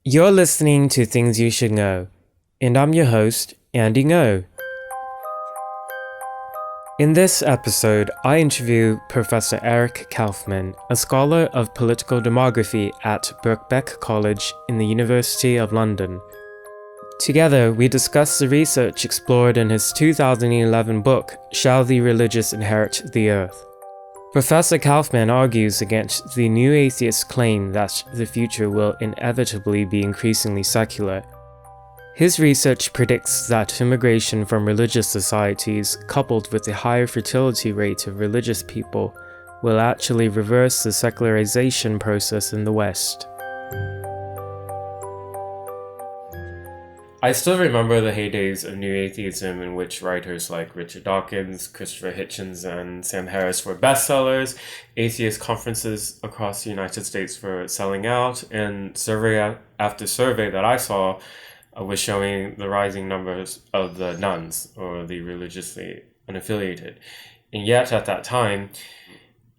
You're listening to Things You Should Know, and I'm your host, Andy Ngo. In this episode, I interview Professor Eric Kaufmann, a scholar of political demography at Birkbeck College in the University of London. Together, we discuss the research explored in his 2011 book, Shall the Religious Inherit the Earth? Professor Kaufmann argues against the new atheist claim that the future will inevitably be increasingly secular. His research predicts that immigration from religious societies, coupled with the higher fertility rate of religious people, will actually reverse the secularization process in the West. I still remember the heydays of New Atheism in which writers like Richard Dawkins, Christopher Hitchens, and Sam Harris were bestsellers. Atheist conferences across the United States were selling out, and survey after survey that I saw was showing the rising numbers of the nones, or the religiously unaffiliated. And yet at that time,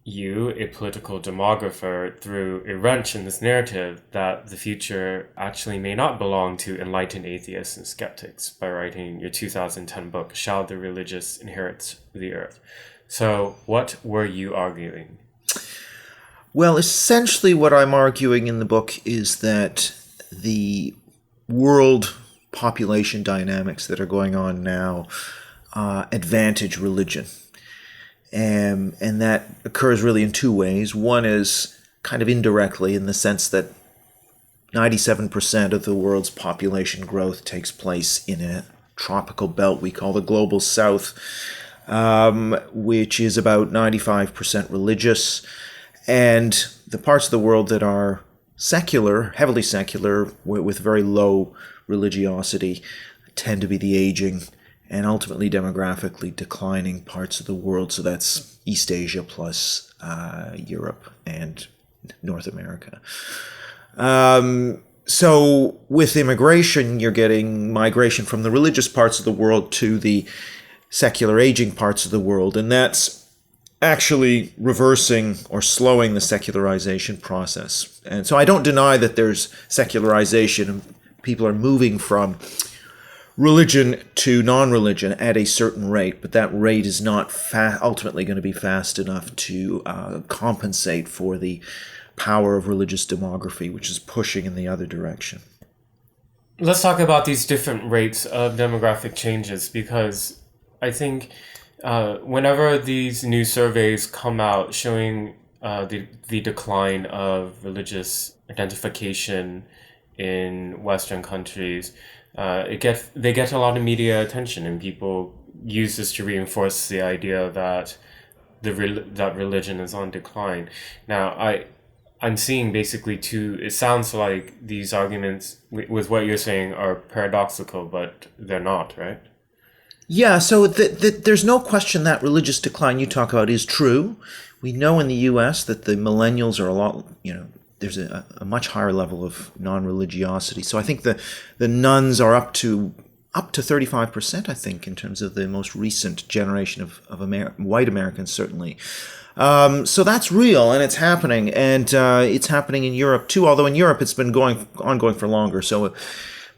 you, a political demographer, threw a wrench in this narrative that the future actually may not belong to enlightened atheists and skeptics by writing your 2010 book, Shall the Religious Inherit the Earth? So what were you arguing? Well, essentially what I'm arguing in the book is that the world population dynamics that are going on now advantage religion. And that occurs really in two ways. One is kind of indirectly in the sense that 97% of the world's population growth takes place in a tropical belt we call the Global South, which is about 95% religious. And the parts of the world that are secular, heavily secular, with very low religiosity, tend to be the aging and ultimately demographically declining parts of the world. So that's East Asia plus Europe and North America. So with immigration, you're getting migration from the religious parts of the world to the secular aging parts of the world. And that's actually reversing or slowing the secularization process. And so I don't deny that there's secularization and people are moving from religion to non-religion at a certain rate, but that rate is not ultimately going to be fast enough to compensate for the power of religious demography, which is pushing in the other direction. Let's talk about these different rates of demographic changes, because I think whenever these new surveys come out showing the decline of religious identification in Western countries, they get a lot of media attention, and people use this to reinforce the idea that that religion is on decline. Now, I'm seeing basically two. It sounds like these arguments with what you're saying are paradoxical, but they're not, right? Yeah. So there's no question that religious decline you talk about is true. We know in the U.S. that the millennials are a lot, there's a much higher level of non-religiosity. So I think the nuns are up to 35%, I think, in terms of the most recent generation of white Americans, certainly. So that's real, and it's happening. And it's happening in Europe, too, although in Europe it's been ongoing for longer. So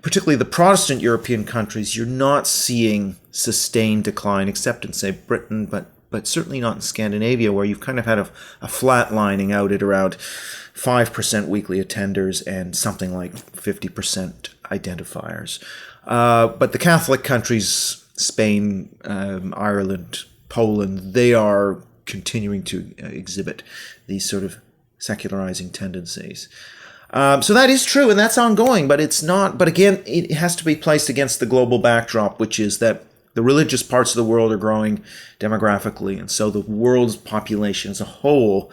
particularly the Protestant European countries, you're not seeing sustained decline, except in, say, Britain, but certainly not in Scandinavia, where you've kind of had a flatlining out at around 5% weekly attenders and something like 50% identifiers. But the Catholic countries, Spain, Ireland, Poland, they are continuing to exhibit these sort of secularizing tendencies. So that is true, and that's ongoing, but it's not. But again, it has to be placed against the global backdrop, which is that the religious parts of the world are growing demographically, and so the world's population as a whole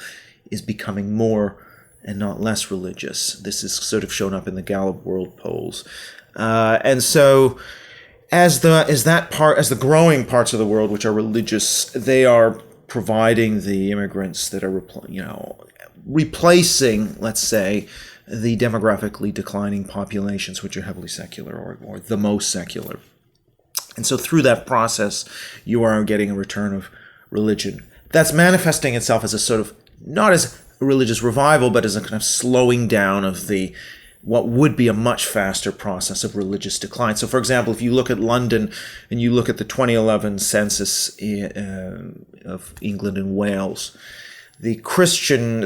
is becoming more and not less religious. This is sort of shown up in the Gallup World Polls, and so as the growing parts of the world which are religious, they are providing the immigrants that are replacing, let's say, the demographically declining populations which are heavily secular or the most secular. And so through that process, you are getting a return of religion. That's manifesting itself as a sort of, not as a religious revival, but as a kind of slowing down of the what would be a much faster process of religious decline. So, for example, if you look at London and you look at the 2011 census of England and Wales, the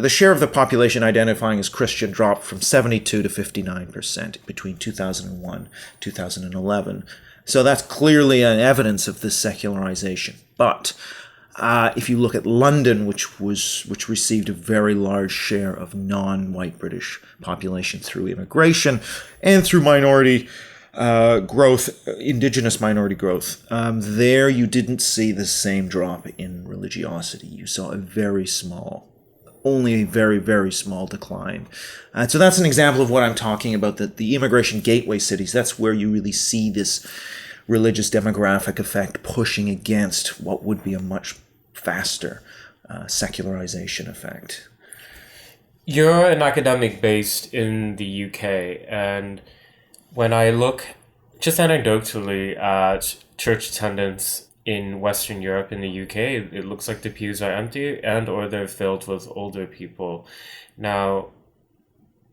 share of the population identifying as Christian dropped from 72 to 59% between 2001 and 2011. So that's clearly an evidence of this secularization. But if you look at London, which received a very large share of non-white British population through immigration and through minority growth, indigenous minority growth, there you didn't see the same drop in religiosity. You saw only a very, very small decline. So that's an example of what I'm talking about, that the immigration gateway cities, that's where you really see this religious demographic effect pushing against what would be a much faster secularization effect. You're an academic based in the UK, and when I look just anecdotally at church attendance in Western Europe and the UK, it looks like the pews are empty and or they're filled with older people. Now,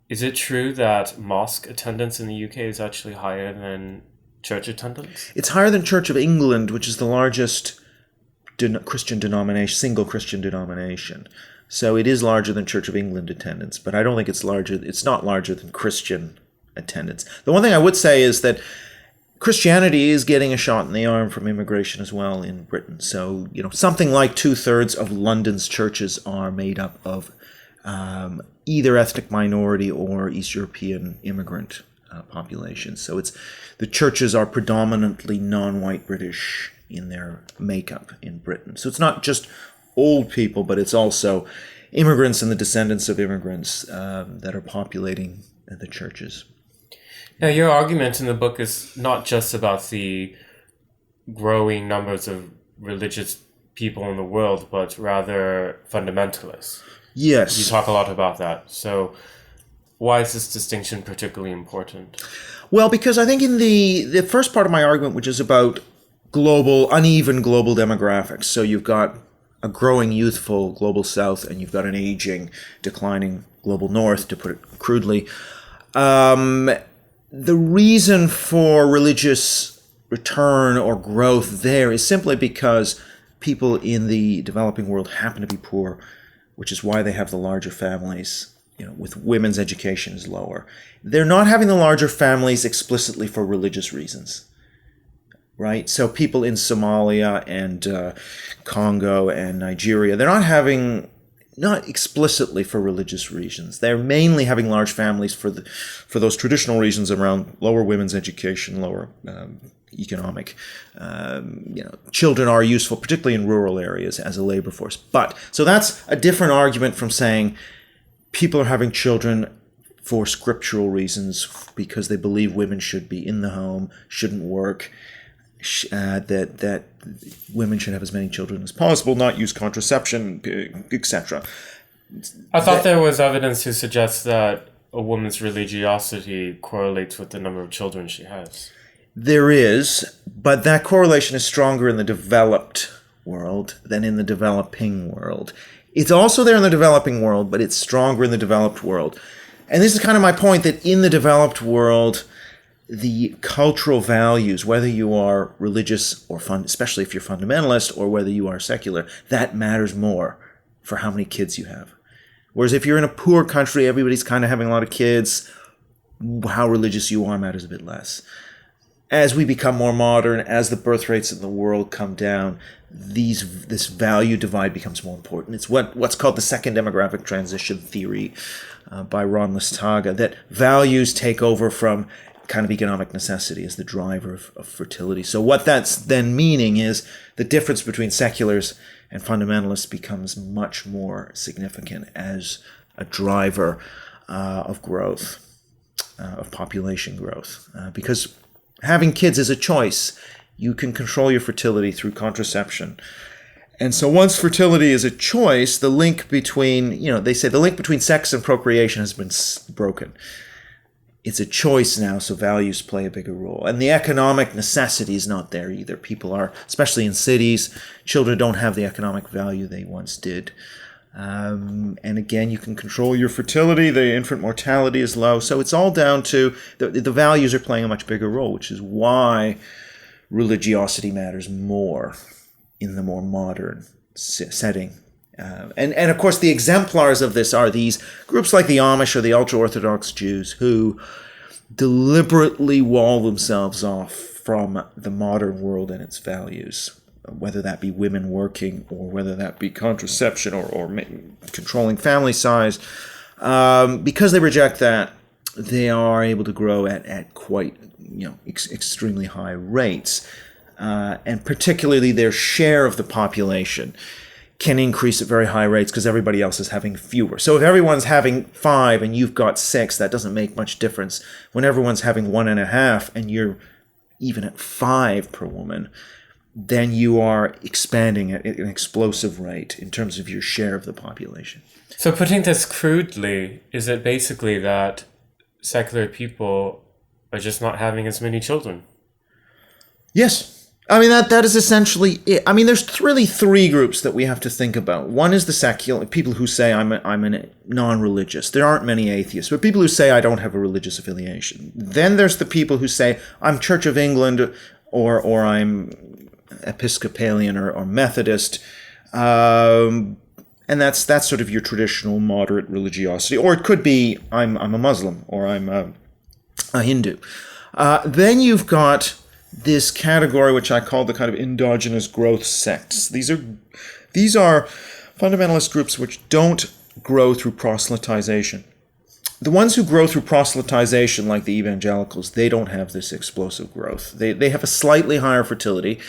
is it true that mosque attendance in the UK is actually higher than church attendance? It's higher than Church of England, which is the largest Christian denomination, single Christian denomination. So it is larger than Church of England attendance, but I don't think it's not larger than Christian attendance. The one thing I would say is that Christianity is getting a shot in the arm from immigration as well in Britain. So, something like 2/3 of London's churches are made up of either ethnic minority or East European immigrant populations. So the churches are predominantly non-white British in their makeup in Britain. So it's not just old people, but it's also immigrants and the descendants of immigrants that are populating the churches. Now, your argument in the book is not just about the growing numbers of religious people in the world, but rather fundamentalists. Yes. You talk a lot about that. So why is this distinction particularly important? Well, because I think in the first part of my argument, which is about uneven global demographics, so you've got a growing youthful global south and you've got an aging, declining global north, to put it crudely. The reason for religious return or growth there is simply because people in the developing world happen to be poor, which is why they have the larger families. With women's education is lower. They're not having the larger families explicitly for religious reasons, right? So people in Somalia and Congo and Nigeria, they're not explicitly for religious reasons. They're mainly having large families for those traditional reasons around lower women's education, lower economic. Children are useful, particularly in rural areas, as a labor force. So that's a different argument from saying people are having children for scriptural reasons because they believe women should be in the home, shouldn't work, that women should have as many children as possible, not use contraception, etc. I thought there was evidence to suggest that a woman's religiosity correlates with the number of children she has. There is, but that correlation is stronger in the developed world than in the developing world. It's also there in the developing world, but it's stronger in the developed world. And this is kind of my point, that in the developed world, the cultural values, whether you are religious or especially if you're fundamentalist, or whether you are secular, that matters more for how many kids you have. Whereas if you're in a poor country, everybody's kind of having a lot of kids, how religious you are matters a bit less. As we become more modern, as the birth rates in the world come down, this value divide becomes more important. It's what's called the second demographic transition theory by Ron Listaga, that values take over from kind of economic necessity as the driver of fertility. So what that's then meaning is the difference between seculars and fundamentalists becomes much more significant as a driver of growth, of population growth, because having kids is a choice. You can control your fertility through contraception. And so once fertility is a choice, the link between, they say the link between sex and procreation has been broken. It's a choice now, so values play a bigger role. And the economic necessity is not there either. People are, especially in cities, children don't have the economic value they once did. And again, you can control your fertility. The infant mortality is low. So it's all down to the values are playing a much bigger role, which is why religiosity matters more in the more modern setting. And of course, the exemplars of this are these groups like the Amish or the ultra-Orthodox Jews who deliberately wall themselves off from the modern world and its values, whether that be women working or whether that be contraception or controlling family size. Because they reject that, they are able to grow at quite extremely high rates. And particularly their share of the population can increase at very high rates because everybody else is having fewer. So if everyone's having 5 and you've got 6, that doesn't make much difference. When everyone's having 1.5 and you're even at 5 per woman, then you are expanding at an explosive rate in terms of your share of the population. So putting this crudely, is it basically that secular people are just not having as many children? Yes. I mean, that is essentially it. I mean, there's really 3 groups that we have to think about. One is the secular, people who say I'm a non-religious. There aren't many atheists, but people who say I don't have a religious affiliation. Then there's the people who say I'm Church of England or I'm Episcopalian or Methodist. And that's sort of your traditional moderate religiosity. Or it could be I'm a Muslim or I'm a Hindu. Then you've got this category, which I call the kind of endogenous growth sects. These are fundamentalist groups which don't grow through proselytization. The ones who grow through proselytization, like the evangelicals, they don't have this explosive growth. They have a slightly higher fertility,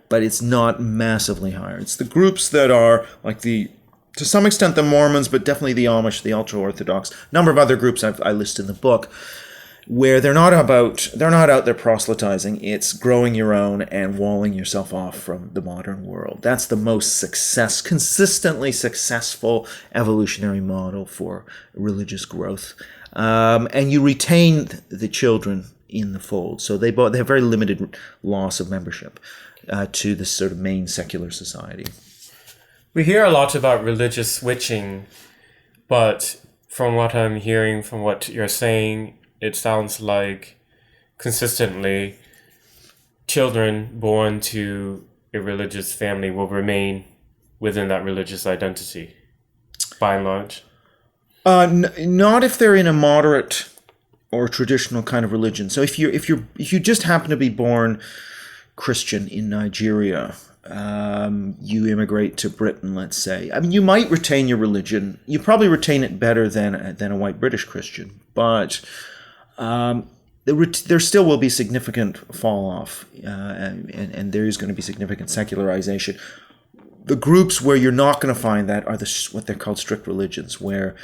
but it's not massively higher. It's the groups that are like to some extent the Mormons, but definitely the Amish, the ultra-Orthodox, a number of other groups I list in the book, where they're not out there proselytizing. It's growing your own and walling yourself off from the modern world. That's the most consistently successful evolutionary model for religious growth. And you retain the children in the fold. So they have very limited loss of membership to this sort of main secular society. We hear a lot about religious switching, but from what I'm hearing, from what you're saying, it sounds like consistently children born to a religious family will remain within that religious identity, by and large. Not if they're in a moderate or traditional kind of religion. So if you just happen to be born Christian in Nigeria, you immigrate to Britain, let's say. I mean, you might retain your religion. You probably retain it better than a white British Christian, but there still will be significant fall off, and there is going to be significant secularization. The groups where you're not going to find that are what they're called strict religions, where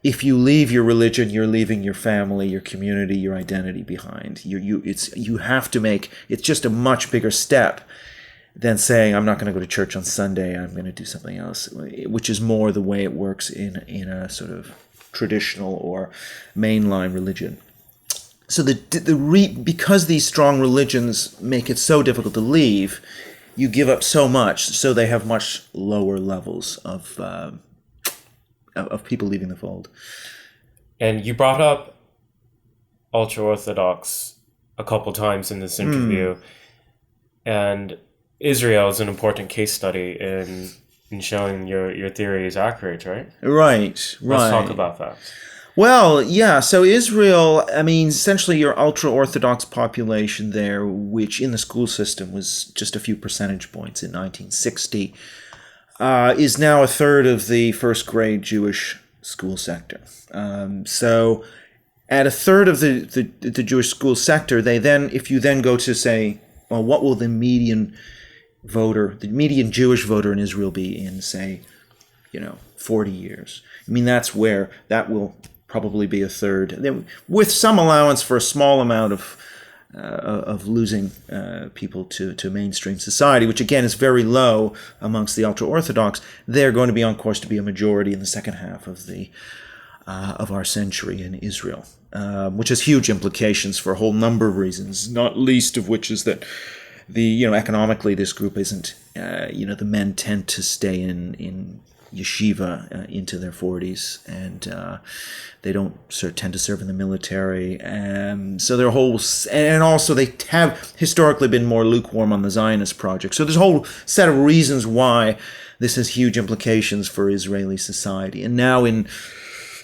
if you leave your religion, you're leaving your family, your community, your identity behind. You have to make it's just a much bigger step than saying I'm not going to go to church on Sunday. I'm going to do something else, which is more the way it works in a sort of traditional or mainline religion. So because these strong religions make it so difficult to leave, you give up so much. So they have much lower levels of people leaving the fold. And you brought up ultra-Orthodox a couple times in this interview, and Israel is an important case study in showing your theory is accurate, right? Right. Let's talk about that. Well, yeah, so Israel, I mean, essentially your ultra-Orthodox population there, which in the school system was just a few percentage points in 1960, is now a third of the first grade Jewish school sector. So at a third of the Jewish school sector, if you then go to say, well, what will the median Jewish voter in Israel be in, say, 40 years? I mean, that's where that will probably be a third, with some allowance for a small amount of losing people to mainstream society, which again is very low amongst the ultra-Orthodox. They're going to be on course to be a majority in the second half of our century in Israel, which has huge implications for a whole number of reasons, not least of which is that economically this group isn't, the men tend to stay in yeshiva into their 40s, and they don't tend to serve in the military. So their whole, and also they have historically been more lukewarm on the Zionist project. So there's a whole set of reasons why this has huge implications for Israeli society. And now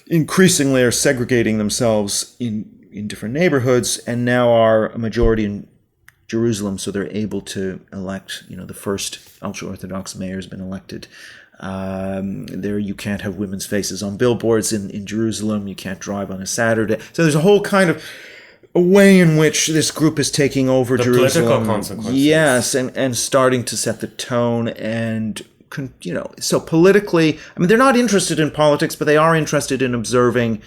increasingly are segregating themselves in different neighborhoods, and now are a majority in Jerusalem, so they're able to elect, the first ultra-Orthodox mayor has been elected. There you can't have women's faces on billboards in Jerusalem. You can't drive on a Saturday. So there's a whole kind of a way in which this group is taking over Jerusalem. Political consequences. Yes, and starting to set the tone. And, so politically, they're not interested in politics, but they are interested in observing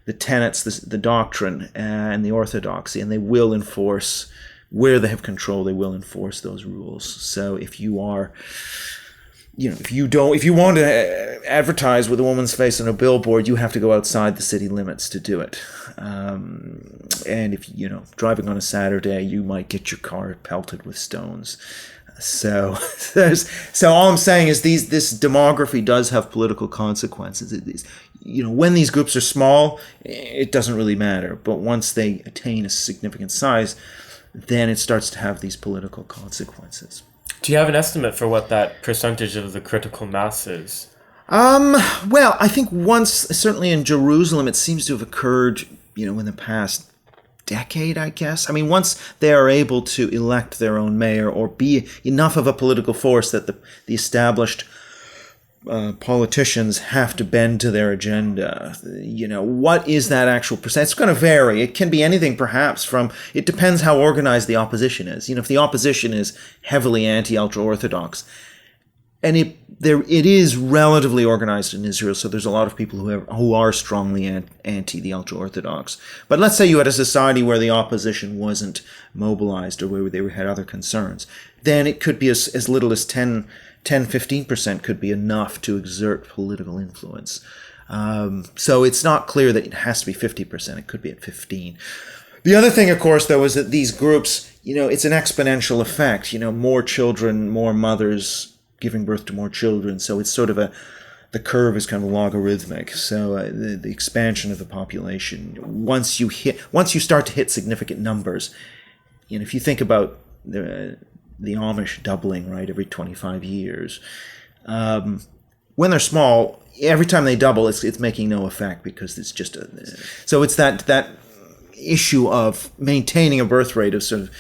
the tenets, the doctrine, and the orthodoxy, and they will enforce, where they have control, they will enforce those rules. So if you are, if you want to advertise with a woman's face on a billboard, you have to go outside the city limits to do it. And if, driving on a Saturday, you might get your car pelted with stones. So all I'm saying is this demography does have political consequences. When these groups are small, it doesn't really matter. But once they attain a significant size, then it starts to have these political consequences. Do you have an estimate for what that percentage of the critical mass is? Well, I think certainly in Jerusalem, it seems to have occurred, in the past decade, I guess. Once they are able to elect their own mayor or be enough of a political force that the established politicians have to bend to their agenda. What is that actual percent? It's going to vary. It can be anything, perhaps, it depends how organized the opposition is. If the opposition is heavily anti-ultra-Orthodox, and it is relatively organized in Israel, so there's a lot of people who are strongly anti the ultra-Orthodox. But let's say you had a society where the opposition wasn't mobilized, or where they had other concerns, then it could be as little as 10-15% could be enough to exert political influence. So it's not clear that it has to be 50%. It could be at 15%. The other thing, of course, though, is that these groups, it's an exponential effect. More children, more mothers giving birth to more children. So it's sort of the curve is kind of logarithmic. So the expansion of the population, once you start to hit significant numbers, if you think about the Amish doubling, right, every 25 years. When they're small, every time they double, it's making no effect, because it's just so it's that issue of maintaining a birth rate of sort of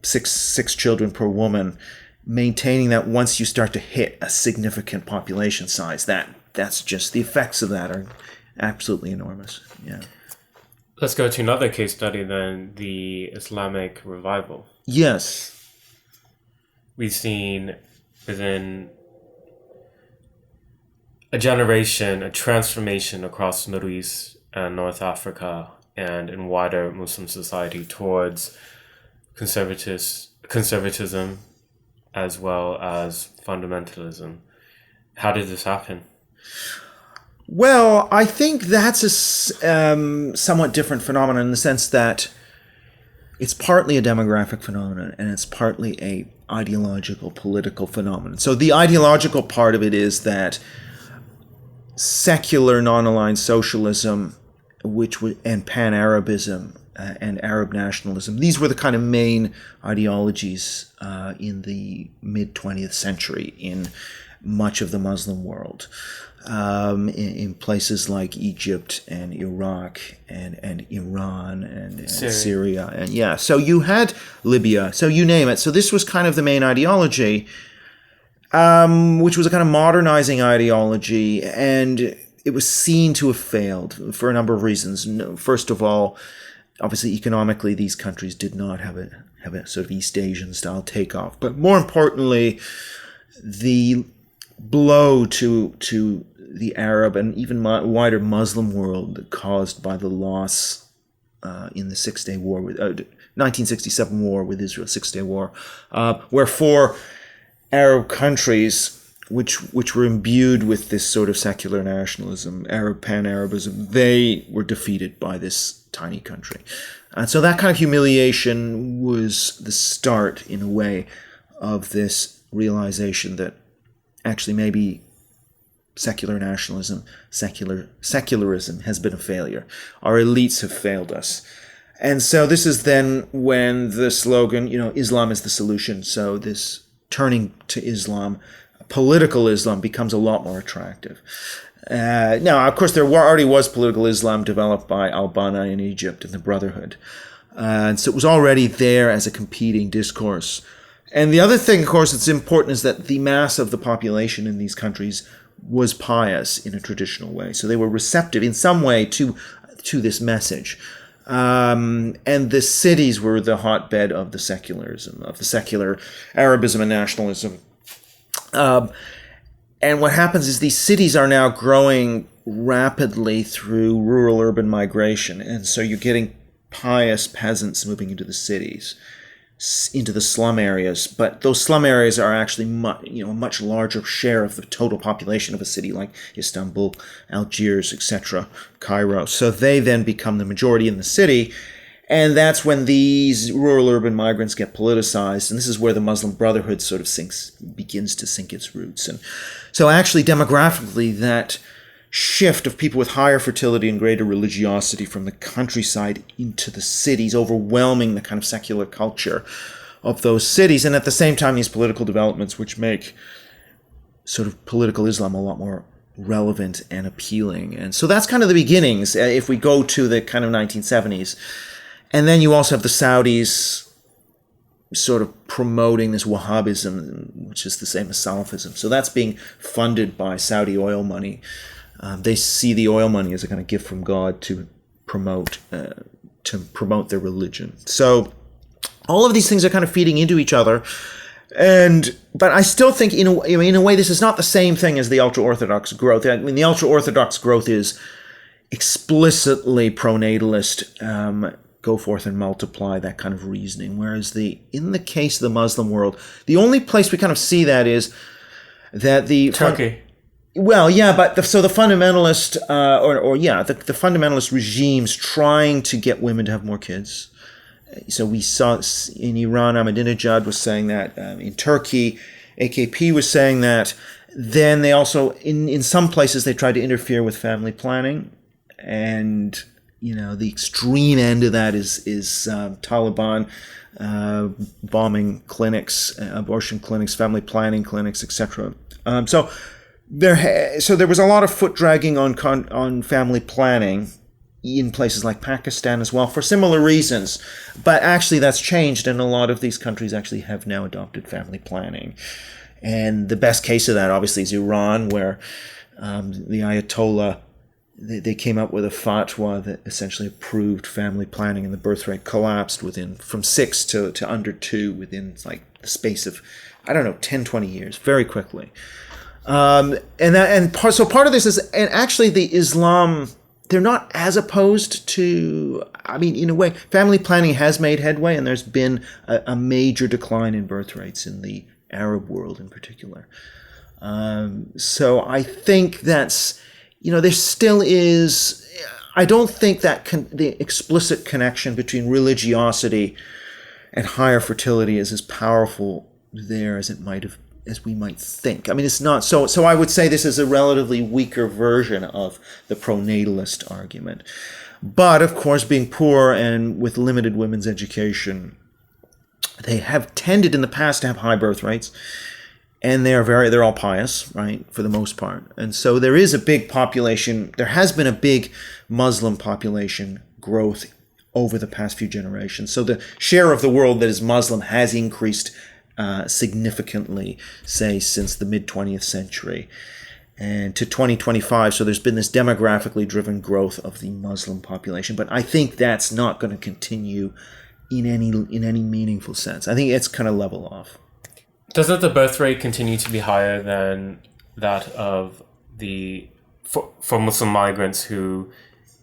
six children per woman, maintaining that once you start to hit a significant population size, that's just, the effects of that are absolutely enormous. Yeah. Let's go to another case study then, the Islamic Revival. Yes. We've seen within a generation a transformation across the Middle East and North Africa and in wider Muslim society towards conservatism as well as fundamentalism. How did this happen? Well, I think that's a somewhat different phenomenon in the sense that it's partly a demographic phenomenon and it's partly a ideological, political phenomenon. So the ideological part of it is that secular, non-aligned socialism, and pan-Arabism and Arab nationalism, these were the kind of main ideologies in the mid-20th century in much of the Muslim world. In places like Egypt and Iraq and Iran and Syria. And so you had Libya, so you name it. So this was kind of the main ideology, which was a kind of modernizing ideology, and it was seen to have failed for a number of reasons. First of all, obviously economically these countries did not have a sort of East Asian style takeoff, but more importantly, the blow to the Arab and even wider Muslim world caused by the loss in the 6-Day War, 1967 war with Israel, 6-Day War, where 4 Arab countries, which were imbued with this sort of secular nationalism, pan-Arabism, they were defeated by this tiny country. And so that kind of humiliation was the start, in a way, of this realization that actually maybe secular nationalism, secularism has been a failure. Our elites have failed us. And so this is then when the slogan, Islam is the solution. So this turning to Islam, political Islam, becomes a lot more attractive. Now, of course, there already was political Islam developed by al-Banna in Egypt and the Brotherhood. And so it was already there as a competing discourse. And the other thing, of course, that's important is that the mass of the population in these countries was pious in a traditional way. So they were receptive in some way to this message. And the cities were the hotbed of the secularism, of the secular Arabism and nationalism. And what happens is these cities are now growing rapidly through rural-urban migration. And so you're getting pious peasants moving into the cities, into the slum areas, but those slum areas are actually a much larger share of the total population of a city like Istanbul, Algiers, etc., Cairo. So they then become the majority in the city, and that's when these rural urban migrants get politicized, and this is where the Muslim Brotherhood sort of begins to sink its roots. And so actually demographically, that shift of people with higher fertility and greater religiosity from the countryside into the cities, overwhelming the kind of secular culture of those cities. And at the same time, these political developments, which make sort of political Islam a lot more relevant and appealing. And so that's kind of the beginnings, if we go to the kind of 1970s. And then you also have the Saudis sort of promoting this Wahhabism, which is the same as Salafism. So that's being funded by Saudi oil money. They see the oil money as a kind of gift from God to promote their religion. So all of these things are kind of feeding into each other. But I still think in a way this is not the same thing as the ultra-Orthodox growth. I mean, the ultra-Orthodox growth is explicitly pro-natalist, go forth and multiply, that kind of reasoning. Whereas in the case of the Muslim world, the only place we kind of see that is that the Turkey. Well, yeah, but the fundamentalist, the fundamentalist regimes trying to get women to have more kids. So we saw in Iran, Ahmadinejad was saying that. In Turkey, AKP was saying that. Then they also, in some places, they tried to interfere with family planning. And, the extreme end of that is Taliban bombing clinics, abortion clinics, family planning clinics, etc. So there was a lot of foot dragging on family planning in places like Pakistan as well for similar reasons. But actually that's changed, and a lot of these countries actually have now adopted family planning. And the best case of that obviously is Iran, where the Ayatollah, they came up with a fatwa that essentially approved family planning, and the birth rate collapsed from 6 to under 2 within like the space of, 10, 20 years, very quickly. So part of this is, and actually the Islam, they're not as opposed to, in a way, family planning has made headway, and there's been a major decline in birth rates in the Arab world in particular. So I think that's, there still is, I don't think that the explicit connection between religiosity and higher fertility is as powerful there as we might think. It's not. So I would say this is a relatively weaker version of the pro-natalist argument. But of course, being poor and with limited women's education, they have tended in the past to have high birth rates. And they're all pious, right, for the most part. And so there is a big population, there has been a big Muslim population growth over the past few generations. So the share of the world that is Muslim has increased significantly, say, since the mid-20th century and to 2025. So there's been this demographically driven growth of the Muslim population. But I think that's not going to continue in any meaningful sense. I think it's kind of level off. Doesn't the birth rate continue to be higher than that of for Muslim migrants who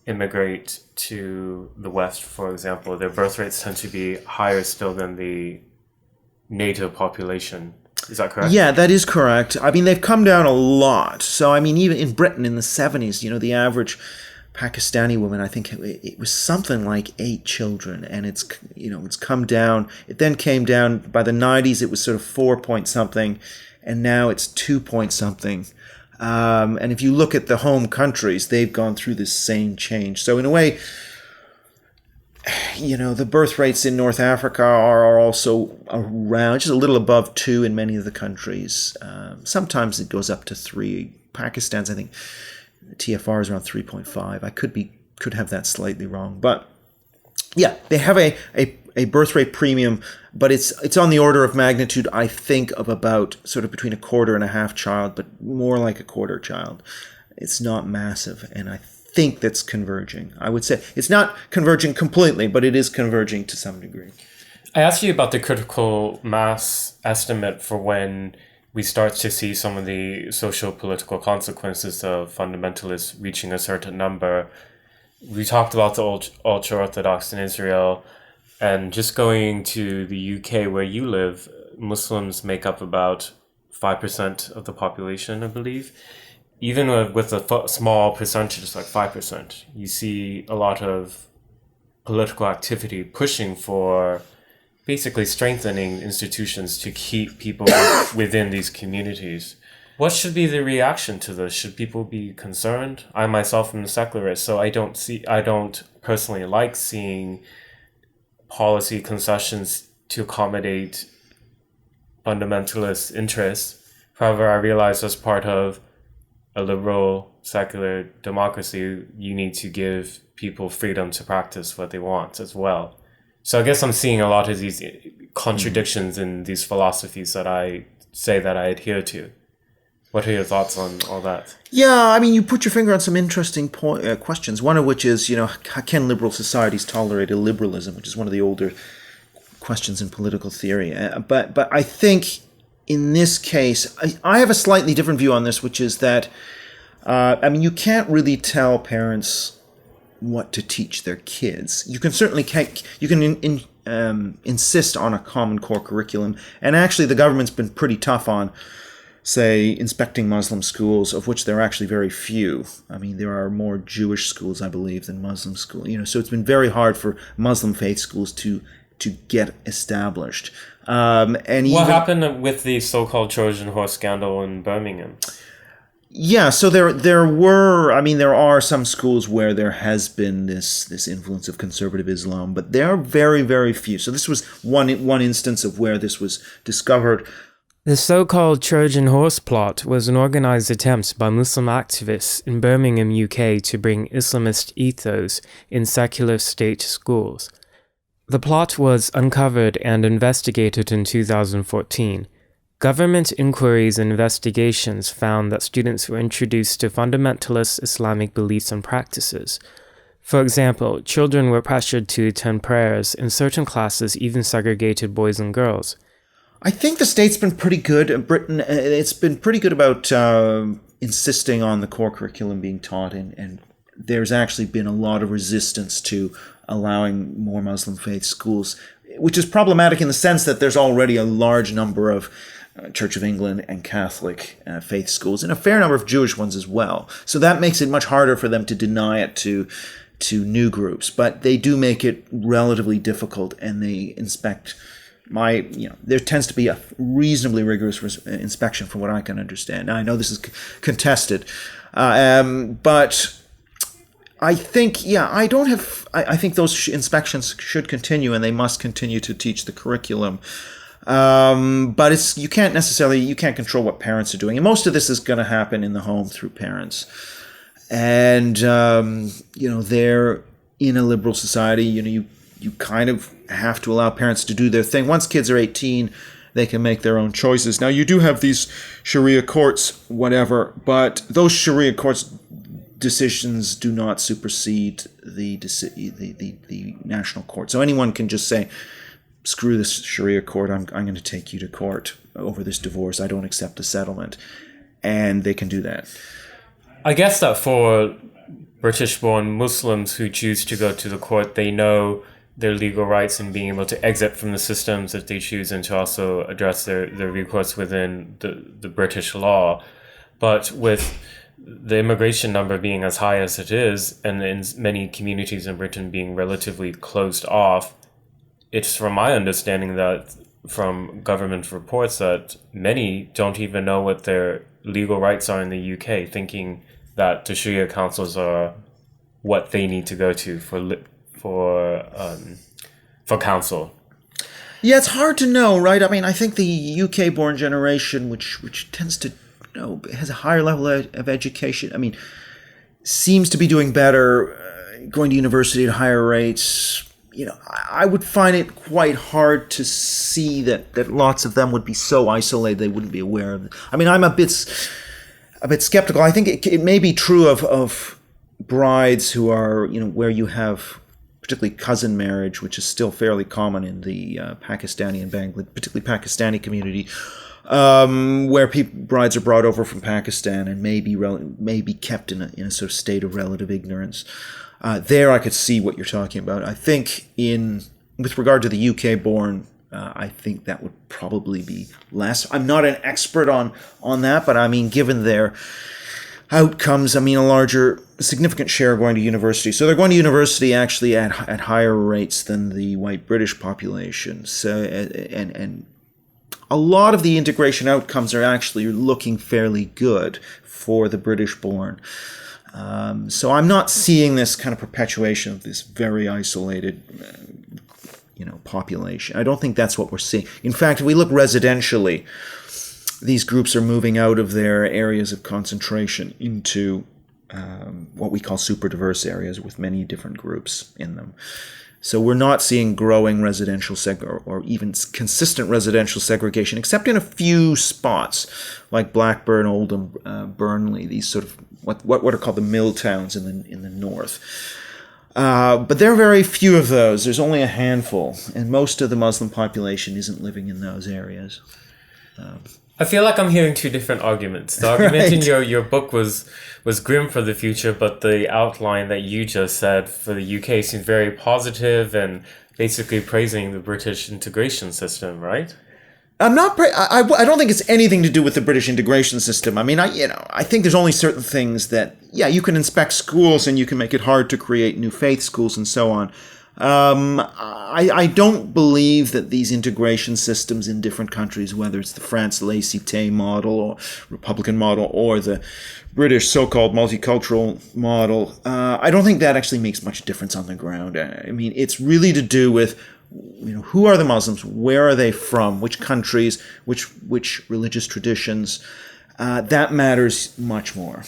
immigrate to the West, for example? Their birth rates tend to be higher still than the native population. Is that correct? Yeah, that is correct. They've come down a lot. So, even in Britain in the 70s, the average Pakistani woman, I think it was something like 8 children, and it's come down. It then came down by the 90s. It was sort of 4 point something, and now it's 2 point something. And if you look at the home countries, they've gone through this same change. So in a way, the birth rates in North Africa are also around, just a little above 2 in many of the countries. Sometimes it goes up to 3. Pakistan's, I think, TFR is around 3.5. I could have that slightly wrong. But yeah, they have a birth rate premium, but it's on the order of magnitude, I think, of about sort of between a quarter and a half child, but more like a quarter child. It's not massive, and I think that's converging. I would say it's not converging completely, but it is converging to some degree. I asked you about the critical mass estimate for when we start to see some of the social political consequences of fundamentalists reaching a certain number. We talked about the ultra-Orthodox in Israel, and just going to the UK where you live, Muslims make up about 5% of the population, I believe. Even with a small percentage, like 5%, you see a lot of political activity pushing for basically strengthening institutions to keep people within these communities. What should be the reaction to this? Should people be concerned? I myself am a secularist, so I don't personally like seeing policy concessions to accommodate fundamentalist interests. However, I realize as part of a liberal secular democracy, you need to give people freedom to practice what they want as well. So I guess I'm seeing a lot of these contradictions in these philosophies that I say that I adhere to. What are your thoughts on all that? Yeah, I mean, you put your finger on some interesting questions. One of which is, can liberal societies tolerate illiberalism, which is one of the older questions in political theory. But I think in this case, I have a slightly different view on this, which is that, you can't really tell parents what to teach their kids. You can certainly insist on a common core curriculum, and actually the government's been pretty tough on, say, inspecting Muslim schools, of which there are actually very few. I mean, there are more Jewish schools, I believe, than Muslim schools. So it's been very hard for Muslim faith schools to get established. What happened with the so-called Trojan horse scandal in Birmingham? Yeah, so there are some schools where there has been this influence of conservative Islam, but there are very, very few. So this was one instance of where this was discovered. The so-called Trojan horse plot was an organized attempt by Muslim activists in Birmingham, UK, to bring Islamist ethos in secular state schools. The plot was uncovered and investigated in 2014. Government inquiries and investigations found that students were introduced to fundamentalist Islamic beliefs and practices. For example, children were pressured to attend prayers, and certain classes even segregated boys and girls. I think the state's been pretty good. Britain, it's been pretty good about insisting on the core curriculum being taught, and there's actually been a lot of resistance to allowing more Muslim faith schools, which is problematic in the sense that there's already a large number of Church of England and Catholic faith schools, and a fair number of Jewish ones as well. So that makes it much harder for them to deny it to new groups. But they do make it relatively difficult, and they inspect. There tends to be a reasonably rigorous inspection, from what I can understand. Now, I know this is contested, but I think, I think those inspections should continue, and they must continue to teach the curriculum. But you can't control what parents are doing. And most of this is going to happen in the home through parents. And, they're in a liberal society, you kind of have to allow parents to do their thing. Once kids are 18, they can make their own choices. Now, you do have these Sharia courts, whatever, but those Sharia courts decisions do not supersede the national court. So anyone can just say, screw this Sharia court, I'm going to take you to court over this divorce. I don't accept a settlement. And they can do that. I guess that for British-born Muslims who choose to go to the court, they know their legal rights and being able to exit from the systems if they choose, and to also address their recourse within the British law. But with the immigration number being as high as it is, and in many communities in Britain being relatively closed off, it's from my understanding that from government reports that many don't even know what their legal rights are in the UK, thinking that the Sharia councils are what they need to go to for counsel. Yeah, it's hard to know, right? I mean, I think the UK-born generation, which tends to, has a higher level of education. I mean, seems to be doing better, going to university at higher rates. I would find it quite hard to see that lots of them would be so isolated they wouldn't be aware of it. I mean, I'm a bit skeptical. I think it may be true of brides who are, where you have particularly cousin marriage, which is still fairly common in the Pakistani and Bangladesh, particularly Pakistani community, where brides are brought over from Pakistan and may be kept in a sort of state of relative ignorance. There, I could see what you're talking about. I think with regard to the UK-born, I think that would probably be less. I'm not an expert on that, but I mean, given their outcomes, I mean, a significant share are going to university. So they're going to university actually at higher rates than the white British population. So, and a lot of the integration outcomes are actually looking fairly good for the British-born. So I'm not seeing this kind of perpetuation of this very isolated, population. I don't think that's what we're seeing. In fact, if we look residentially, these groups are moving out of their areas of concentration into what we call super diverse areas with many different groups in them. So we're not seeing growing residential or even consistent residential segregation, except in a few spots like Blackburn, Oldham, Burnley, these sort of what are called the mill towns in the north. But there are very few of those. There's only a handful, and most of the Muslim population isn't living in those areas. I feel like I'm hearing two different arguments. The argument in your book was grim for the future, but the outline that you just said for the UK seems very positive and basically praising the British integration system, right? I don't think it's anything to do with the British integration system. I mean, I think there's only certain things that, you can inspect schools and you can make it hard to create new faith schools and so on. I don't believe that these integration systems in different countries, whether it's the France laïcité model or Republican model or the British so-called multicultural model, I don't think that actually makes much difference on the ground. I mean, it's really to do with who are the Muslims, where are they from, which countries, which religious traditions. That matters much more.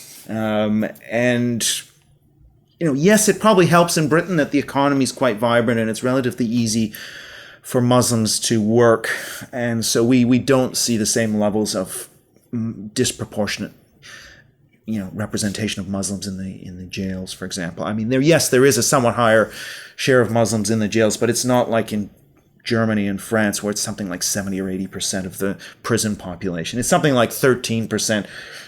Yes, it probably helps in Britain that the economy is quite vibrant and it's relatively easy for Muslims to work. And so we don't see the same levels of disproportionate representation of Muslims in the jails, for example. I mean, there is a somewhat higher share of Muslims in the jails, but it's not like in Germany and France where it's something like 70 or 80% of the prison population. It's something like 13%,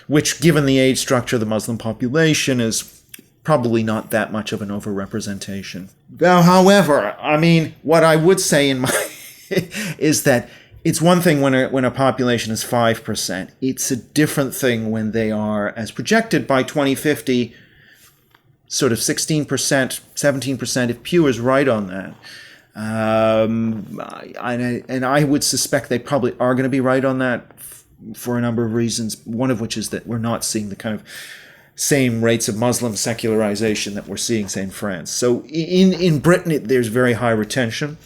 which, given the age structure of the Muslim population, is probably not that much of an overrepresentation. Now, however, I mean, what I would say is that it's one thing when a population is 5%. It's a different thing when they are, as projected by 2050, sort of 16%, 17%, if Pew is right on that. And I would suspect they probably are going to be right on that for a number of reasons, one of which is that we're not seeing the kind of same rates of Muslim secularization that we're seeing, say, in France. So in Britain, there's very high retention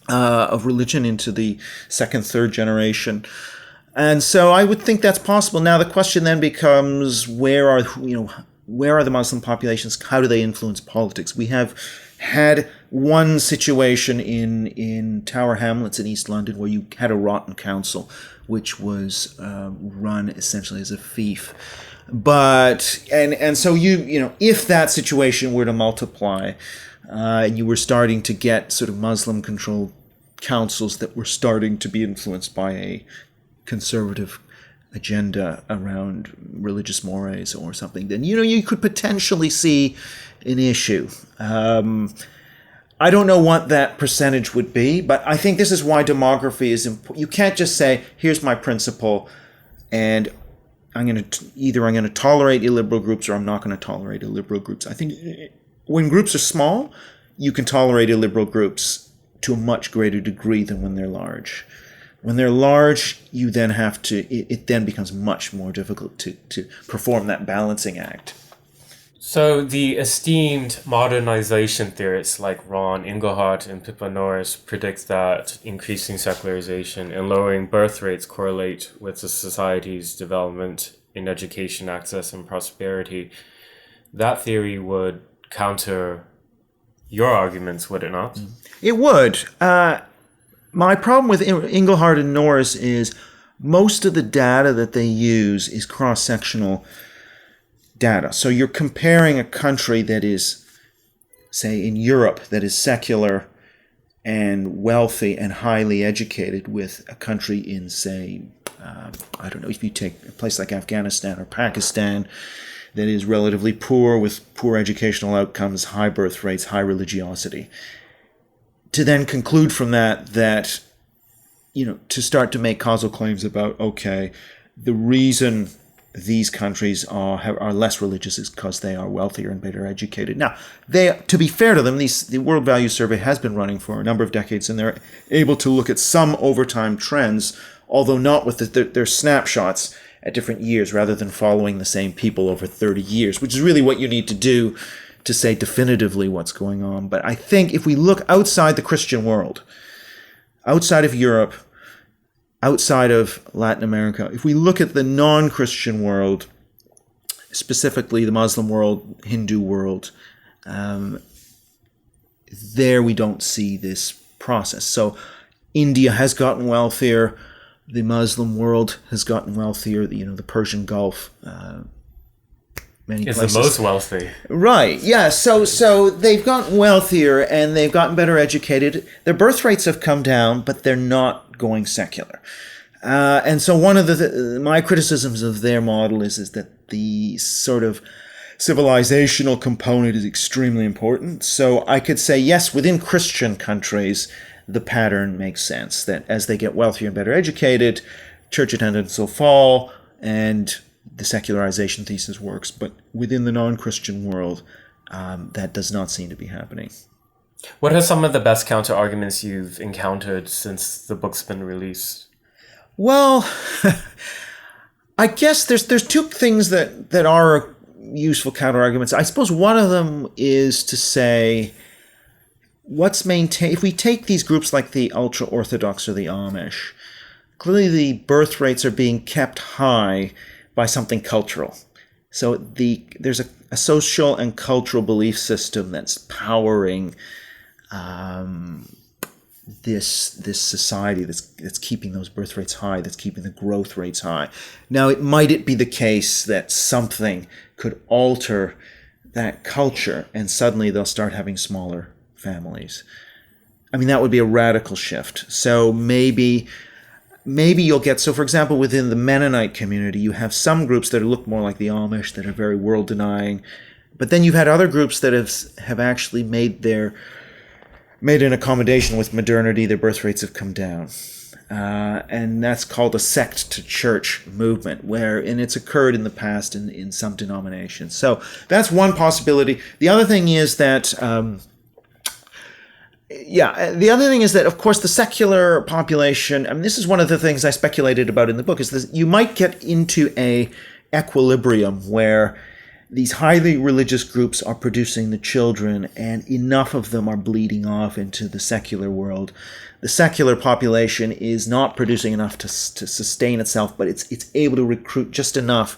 of religion into the second, third generation. And so I would think that's possible. Now, the question then becomes, where are the Muslim populations? How do they influence politics? We have had one situation in Tower Hamlets in East London where you had a rotten council, which was run essentially as a fief. But and so if that situation were to multiply, and you were starting to get sort of Muslim-controlled councils that were starting to be influenced by a conservative agenda around religious mores or something, then you could potentially see an issue. I don't know what that percentage would be, but I think this is why demography is important. You can't just say, here's my principle, and I'm going to tolerate illiberal groups or I'm not going to tolerate illiberal groups. I think when groups are small, you can tolerate illiberal groups to a much greater degree than when they're large. When they're large, you then have to, it then becomes much more difficult to perform that balancing act. So the esteemed modernization theorists like Ron Inglehart and Pippa Norris predict that increasing secularization and lowering birth rates correlate with the society's development in education, access, and prosperity. That theory would counter your arguments, would it not? It would. My problem with Inglehart and Norris is most of the data that they use is cross-sectional data. So you're comparing a country that is, say, in Europe, that is secular and wealthy and highly educated with a country in, say, I don't know, if you take a place like Afghanistan or Pakistan that is relatively poor with poor educational outcomes, high birth rates, high religiosity. To then conclude from that, to start to make causal claims about, okay, the reason these countries are less religious is because they are wealthier and better educated. Now, to be fair to them, the World Values Survey has been running for a number of decades, and they're able to look at some overtime trends, although not with their snapshots at different years, rather than following the same people over 30 years, which is really what you need to do to say definitively what's going on. But I think if we look outside the Christian world, outside of Europe, outside of Latin America, if we look at the non-Christian world, specifically the Muslim world, Hindu world, there we don't see this process. So India has gotten wealthier, the Muslim world has gotten wealthier, the Persian Gulf, many places. The most wealthy. Right, yeah. So they've gotten wealthier and they've gotten better educated. Their birth rates have come down, but they're not going secular. And so one of my criticisms of their model is that the sort of civilizational component is extremely important. So I could say, yes, within Christian countries, the pattern makes sense, that as they get wealthier and better educated, church attendance will fall, and the secularization thesis works. But within the non-Christian world, that does not seem to be happening. What are some of the best counter arguments you've encountered since the book's been released? Well, I guess there's two things that are useful counter arguments. I suppose one of them is to say, what's maintained, if we take these groups like the ultra-Orthodox or the Amish, clearly the birth rates are being kept high by something cultural. So there's a social and cultural belief system that's powering this society that's keeping those birth rates high, that's keeping the growth rates high. Now, it be the case that something could alter that culture and suddenly they'll start having smaller families. I mean, that would be a radical shift. So maybe you'll get, so for example, within the Mennonite community, you have some groups that look more like the Amish, that are very world denying, but then you've had other groups that have actually made an accommodation with modernity. Their birth rates have come down. And that's called a sect to church movement, and it's occurred in the past in some denominations. So that's one possibility. The other thing is that, of course, the secular population, I mean, this is one of the things I speculated about in the book, is that you might get into a equilibrium where these highly religious groups are producing the children and enough of them are bleeding off into the secular world. The secular population is not producing enough to sustain itself, but it's able to recruit just enough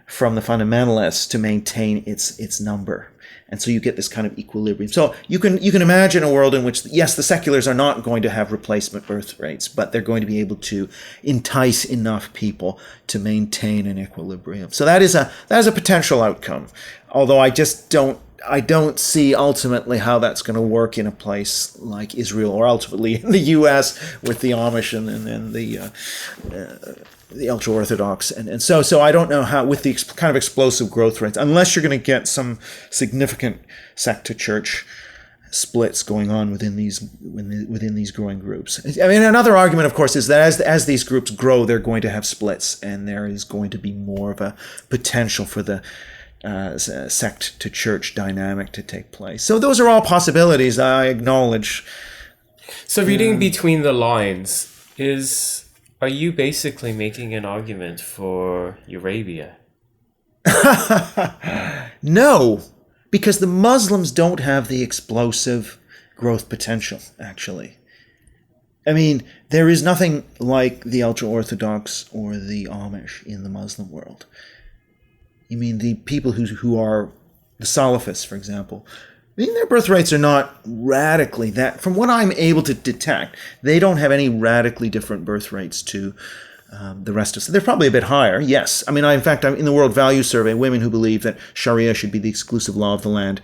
from the fundamentalists to maintain its number. And so you get this kind of equilibrium. So you can imagine a world in which, yes, the seculars are not going to have replacement birth rates, but they're going to be able to entice enough people to maintain an equilibrium. So that is a potential outcome. Although I don't see ultimately how that's going to work in a place like Israel, or ultimately in the U.S. with the Amish and the ultra-Orthodox. And so I don't know how, with the kind of explosive growth rates, unless you're going to get some significant sect-to-church splits going on within these growing groups. I mean, another argument, of course, is that as these groups grow, they're going to have splits, and there is going to be more of a potential for the sect-to-church dynamic to take place. So those are all possibilities, I acknowledge. So reading between the lines, Are you basically making an argument for Arabia? No, because the Muslims don't have the explosive growth potential, actually. I mean, there is nothing like the ultra-Orthodox or the Amish in the Muslim world. You mean the people who are the Salafists, for example, I mean, their birth rates are not radically that, from what I'm able to detect, they don't have any radically different birth rates to the rest of us. They're probably a bit higher, yes. I mean, in fact, in the World Values Survey, women who believe that Sharia should be the exclusive law of the land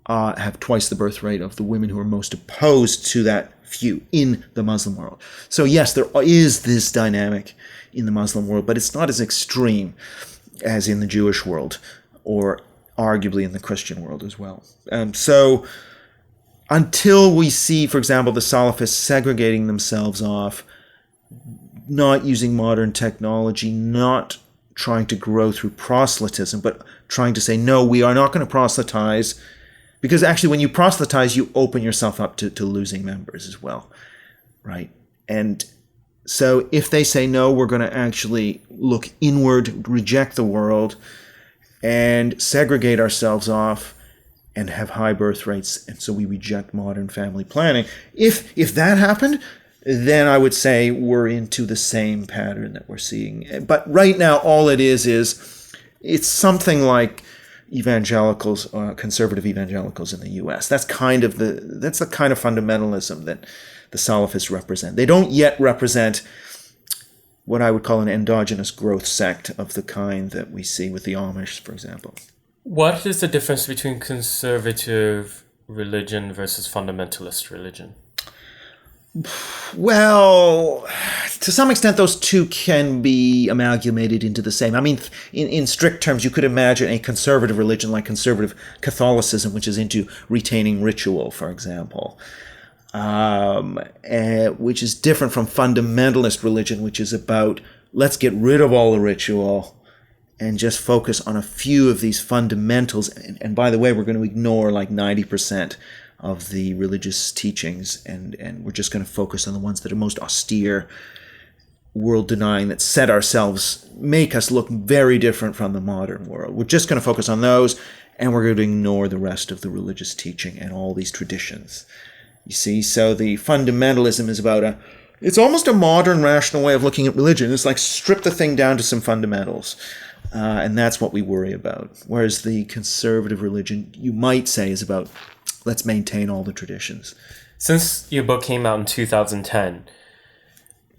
have twice the birth rate of the women who are most opposed to that view in the Muslim world. So yes, there is this dynamic in the Muslim world, but it's not as extreme as in the Jewish world, or arguably in the Christian world as well. So until we see, for example, the Salafists segregating themselves off, not using modern technology, not trying to grow through proselytism, but trying to say, no, we are not going to proselytize, because actually when you proselytize, you open yourself up to losing members as well, right? And so if they say, no, we're going to actually look inward, reject the world, and segregate ourselves off and have high birth rates, and so we reject modern family planning. If that happened, then I would say we're into the same pattern that we're seeing. But right now, all it is it's something like evangelicals, conservative evangelicals in the U.S. That's the kind of fundamentalism that the Salafists represent. They don't yet represent what I would call an endogenous growth sect of the kind that we see with the Amish, for example. What is the difference between conservative religion versus fundamentalist religion? Well, to some extent, those two can be amalgamated into the same. I mean, in strict terms, you could imagine a conservative religion like conservative Catholicism, which is into retaining ritual, for example, which is different from fundamentalist religion, which is about, let's get rid of all the ritual and just focus on a few of these fundamentals. And by the way, we're going to ignore like 90% of the religious teachings, and we're just going to focus on the ones that are most austere, world-denying, that make us look very different from the modern world. We're just going to focus on those, and we're going to ignore the rest of the religious teaching and all these traditions. You see, so the fundamentalism is about it's almost a modern rational way of looking at religion. It's like strip the thing down to some fundamentals. And that's what we worry about. Whereas the conservative religion, you might say, is about, let's maintain all the traditions. Since your book came out in 2010,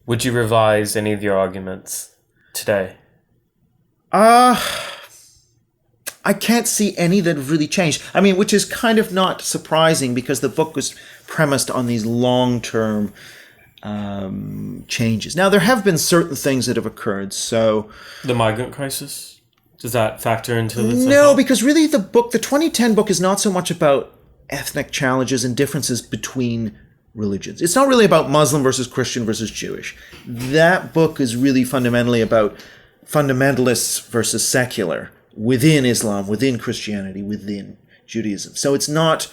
would you revise any of your arguments today? I can't see any that have really changed. I mean, which is kind of not surprising, because the book was premised on these long-term changes. Now, there have been certain things that have occurred, so... The migrant crisis? Does that factor into this? No, because really the 2010 book is not so much about ethnic challenges and differences between religions. It's not really about Muslim versus Christian versus Jewish. That book is really fundamentally about fundamentalists versus secular within Islam, within Christianity, within Judaism. So it's not...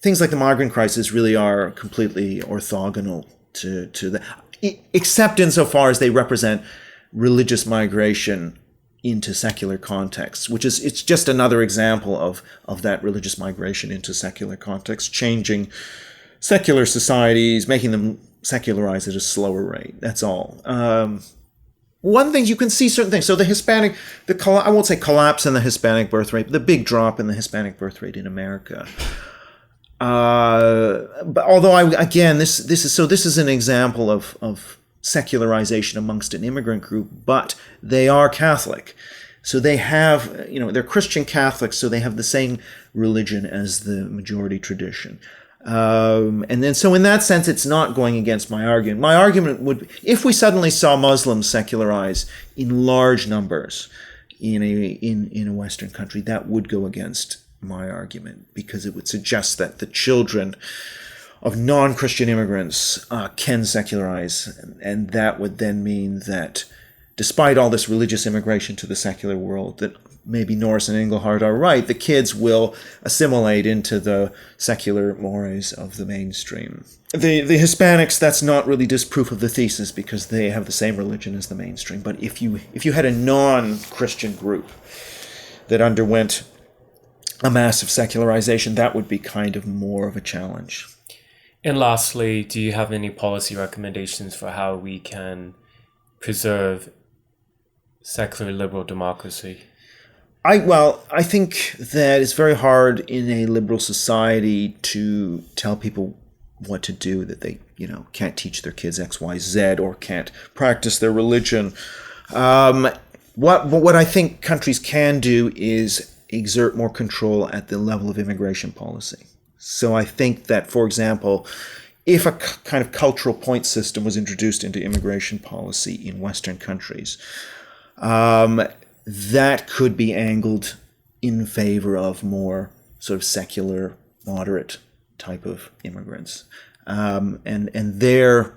Things like the migrant crisis really are completely orthogonal to that, except insofar as they represent religious migration into secular contexts, it's just another example of that religious migration into secular contexts, changing secular societies, making them secularize at a slower rate. That's all. One thing, you can see certain things. So I won't say collapse in the Hispanic birth rate, but the big drop in the Hispanic birth rate in America. But although this is an example of secularization amongst an immigrant group, but they are Catholic. So they have, they're Christian Catholics, so they have the same religion as the majority tradition. And then, so in that sense, it's not going against my argument. My argument would, if we suddenly saw Muslims secularize in large numbers in a Western country, that would go against my argument, because it would suggest that the children of non-Christian immigrants can secularize, and that would then mean that despite all this religious immigration to the secular world, that maybe Norris and Engelhardt are right, the kids will assimilate into the secular mores of the mainstream. The Hispanics, that's not really disproof of the thesis because they have the same religion as the mainstream. But if you had a non-Christian group that underwent a massive secularization, that would be kind of more of a challenge. And lastly, do you have any policy recommendations for how we can preserve secular liberal democracy? I think that it's very hard in a liberal society to tell people what to do, that they, can't teach their kids X, Y, Z, or can't practice their religion. What I think countries can do is exert more control at the level of immigration policy. So I think that, for example, if a kind of cultural point system was introduced into immigration policy in Western countries, that could be angled in favor of more sort of secular, moderate type of immigrants. And there,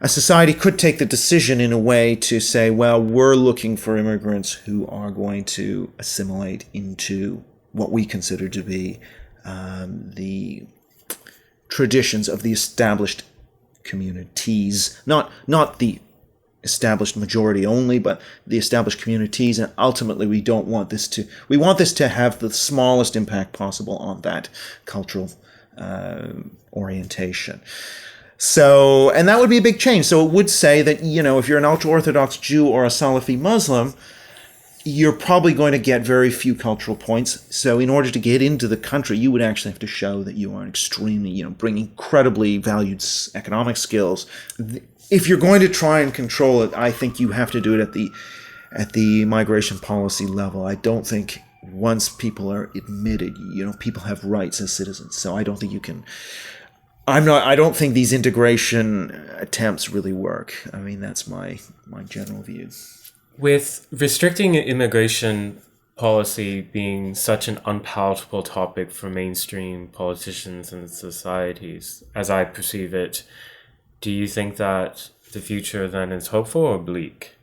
a society could take the decision in a way to say, well, we're looking for immigrants who are going to assimilate into what we consider to be the traditions of the established communities, not the established majority only, but the established communities. And ultimately, we want this to have the smallest impact possible on that cultural orientation. So, and that would be a big change. So it would say that, if you're an ultra-Orthodox Jew or a Salafi Muslim, you're probably going to get very few cultural points. So in order to get into the country, you would actually have to show that you are extremely, bring incredibly valued economic skills. If you're going to try and control it, I think you have to do it at the migration policy level. I don't think once people are admitted, people have rights as citizens. So I don't think you can. I don't think these integration attempts really work. I mean, that's my general view. With restricting immigration policy being such an unpalatable topic for mainstream politicians and societies, as I perceive it, do you think that the future then is hopeful or bleak?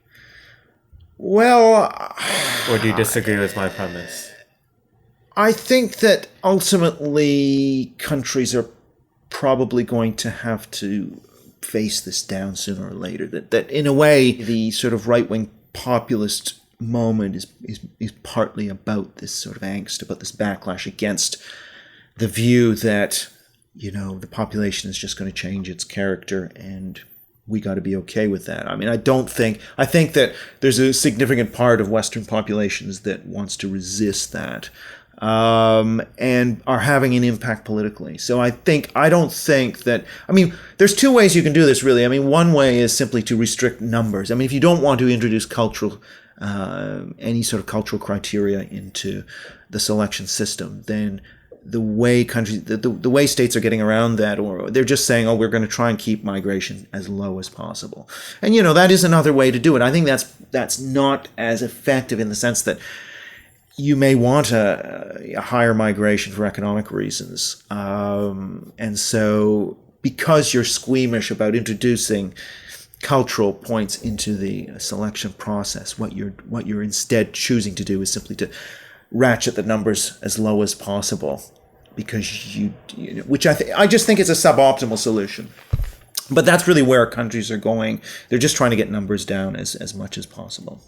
Well, or do you disagree with my premise? I think that ultimately countries are probably going to have to face this down sooner or later. That in a way, the sort of right-wing populist moment is partly about this sort of angst, about this backlash against the view that, the population is just going to change its character and we got to be okay with that. I mean, I think that there's a significant part of Western populations that wants to resist that. And are having an impact politically. So I don't think that, there's two ways you can do this really. One way is simply to restrict numbers. If you don't want to introduce any sort of cultural criteria into the selection system, then the way the way states are getting around that, or they're just saying, we're going to try and keep migration as low as possible. And, that is another way to do it. I think that's not as effective in the sense that you may want a higher migration for economic reasons. And so because you're squeamish about introducing cultural points into the selection process, what you're instead choosing to do is simply to ratchet the numbers as low as possible, because which I just think is a suboptimal solution. But that's really where countries are going. They're just trying to get numbers down as much as possible.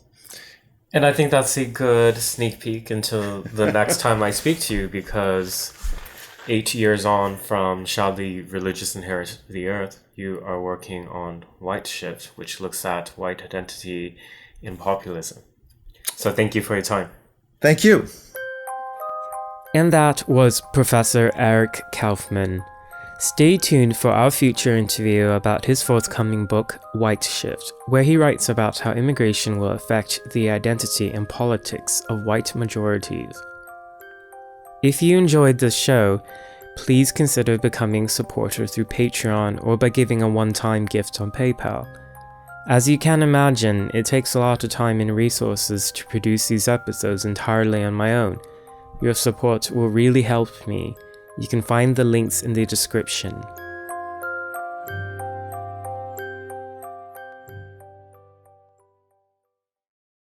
And I think that's a good sneak peek into the next time I speak to you, because 8 years on from Shall the Religious Inherit the Earth, you are working on White Shift, which looks at white identity in populism. So thank you for your time. Thank you. And that was Professor Eric Kaufmann. Stay tuned for our future interview about his forthcoming book, White Shift, where he writes about how immigration will affect the identity and politics of white majorities. If you enjoyed this show, please consider becoming a supporter through Patreon or by giving a one-time gift on PayPal. As you can imagine, it takes a lot of time and resources to produce these episodes entirely on my own. Your support will really help me. You can find the links in the description.